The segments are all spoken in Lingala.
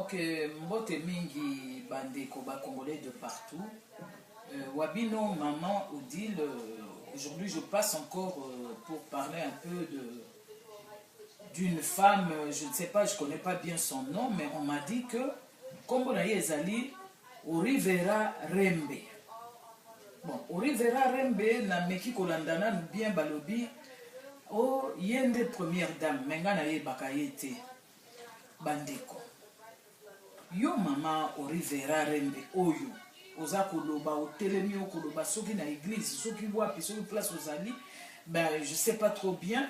Ok, mbote mingi bandeko ba congolais de partout. Wabino, maman, Odile, aujourd'hui je passe encore pour parler un peu d'une femme, je ne sais pas, je ne connais pas bien son nom, mais on m'a dit que, comme on a ezali, Orivera Rembe. Bon, Orivera Rembe, na meki kolandana bien balobi, oh, yende première dame, menga na ye bakayete, bandeko. Yo mama Orivera Rembe, oyo, oza koloba, otelemi okoloba, soki na église, soki wapi, soki place ozali, ben je sais pas trop bien.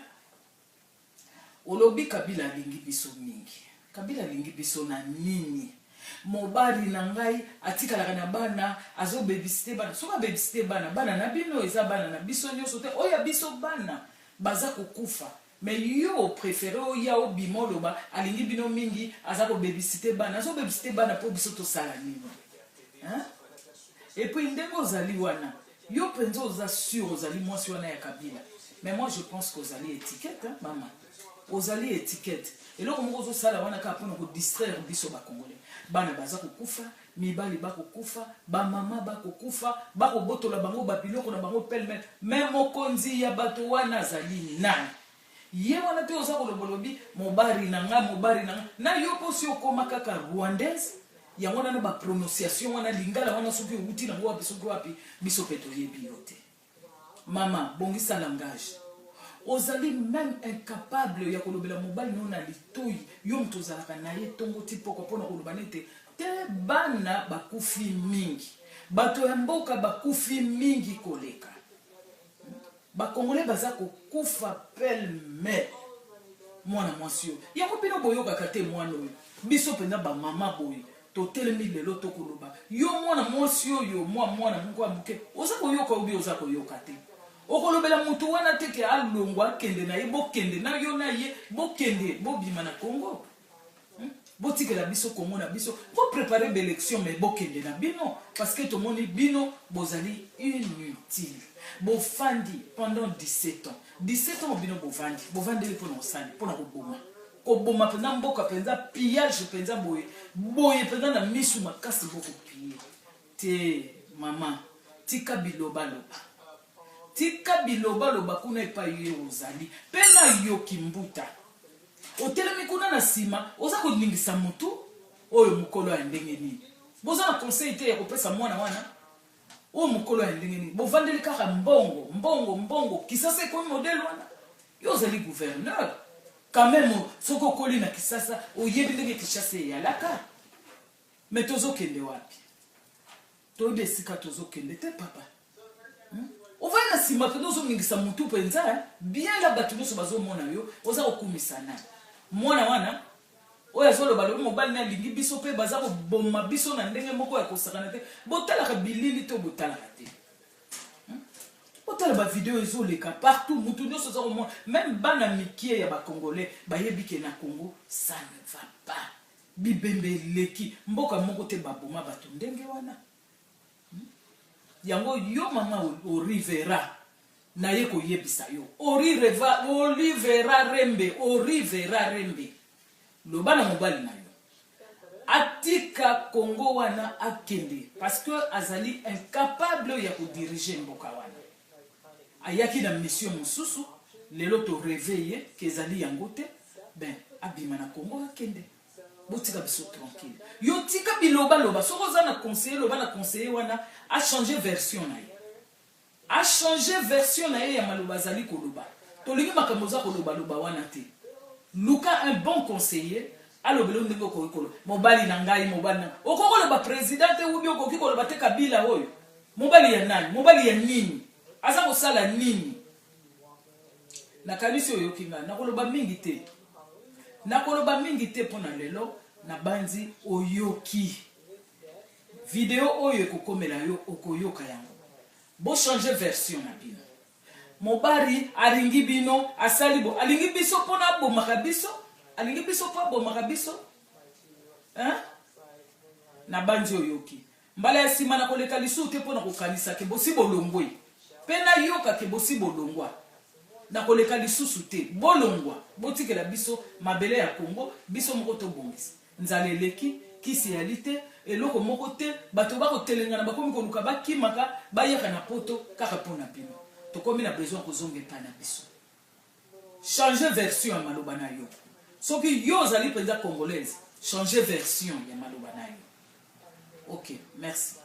Olobi Kabila lingi biso mingi. Kabila lingi biso na nini? Mobali na ngai atikala na bana azo babysite bana. Soka babysite bana, bana na bino eza bana na biso nyoso te. Oya biso bana baza kokufa. Mais yo préféré oya obimo loba alingi bino mingi azako babysite bana. Azo babysite bana po biso to sala nini. Hein? Et puis ndeko ozali wana. Yo penzo oza sûr ozali mwasi wana ya Kabila. Mais moi je pense qu'ozali étiquette hein, maman. Ozali étiquette. Et là, on a ça là, on a qu'à pour distraire biso ba congolais. Bana baza kokufa, mibali ba kokufa, ba mama ba kokufa, ba ko boto la bango ba biloko na bango pelmel. Même mokonzi ya bato wana zali nani. Ye wana te oza ko lobolobi, mobari nanga, mobari nanga. Na yo posi okoma kaka rwandaise, ya wana na ba prononciation wana lingala wana soki uti na wapi soki wapi biso peto yebi yote. Mama, bongisa langage. Ozali même incapable ya kolobela mobali non na litoi yo mtu zalaka na ye tongo tipo ko pona koloba nete te bana bakufi mingi bato ya mboka bakufi mingi koleka ba congolais baza kokufa pelle-melle mwana mwasio ya kopino boyoka kate mwana oyo biso pena ba mama boy to telemi lelo to koloba yo mwana mwasio yo mwana mko amuke oza koyoka ubi oza koyoka te okolobela mutu wana teke alongwa kende na ye bokende na yo na ye bokende bobima na Congo botikela biso Congo na biso pour préparer l'élection mais bokende na bino parce que tout le monde bino bozali inutile bofandi pendant 17 ans bino bovandi pour nos sali pour na koboma koboma pendant mboka penza pillage penza boye penza na misu makasi boko piller te mama tika biloba loba tika biloba loba kuna epa ye ozali pena yo kimbuta otelemi kuna na sima oza koningisa mutu oyo mukolo ya ndenge nini boza na conseil te ya kopesa mwana wana oyo mukolo ya ndenge nini bovandeli kaka mbongo kisasa ko modèle wana yo ozali gouverneur quand même soko koli na kisasa oyebi ndenge kisasa ya laka mais tozokende wapi tobesika tozokende te papa on va na sima que nous omingisa mutu penza bien la batu so bazo mona yo oza okumisana mwana wana oya zolo balo mobali na lingi biso pe baza ko bomma biso na ndenge moko ya kosakana te botala ka bilili to botala te botala ba vidéo ezoleka partout mutu nyoso za ko même bana mikie ya ba congolais ba yebike na Congo ça ne va pas bibembe leki mboka moko te baboma batu ndenge wana yango yo mama Orivera na ye ko yebisa yo Orivera Rembe lobana mobali na yo atika Congo wana akende parce que azali incapable ya ko diriger mboka wana ayaki na mission mususu lelo to réveiller kezali yango te ben abima na Congo akende botika biso tranquille yo tika biloba loba soko za na conseiller loba na conseiller wana a changé version na ye ya maloba zali koloba tolingi makambo za koloba loba wana te luka un bon conseiller alobelo ndenge ko kolo mobali na ngai mobali na okoko loba president te ubi okoko koloba te Kabila oyo mobali ya nani mobali ya nini aza ko sala nini na kalisi oyo kinga na koloba mingi te pona lelo na banzi oyoki vidéo oyo kokomela yo okoyoka yango bo changer version na bino mobari alingi bino asali bo alingi biso pona bomaka biso alingi biso pa bomaka biso hein na banzi oyoki mbala ya sima na koleka lisu te pona kokanisa ke bosi bolongwe pena yoka ke bosi bolongwa na koleka lisusu te bolongwa botikela biso mabele ya Congo biso moko to bongisa nzala eleki kisi yali te eloko moko te bato bakotelengana bakomi koluka bakimaka bayaka na poto kaka mpona bino tokomi na besoin kozonga epai na biso changer version ya maloba na yo soki yo ozali mpenza congolaise changer version ya maloba na yo ok merci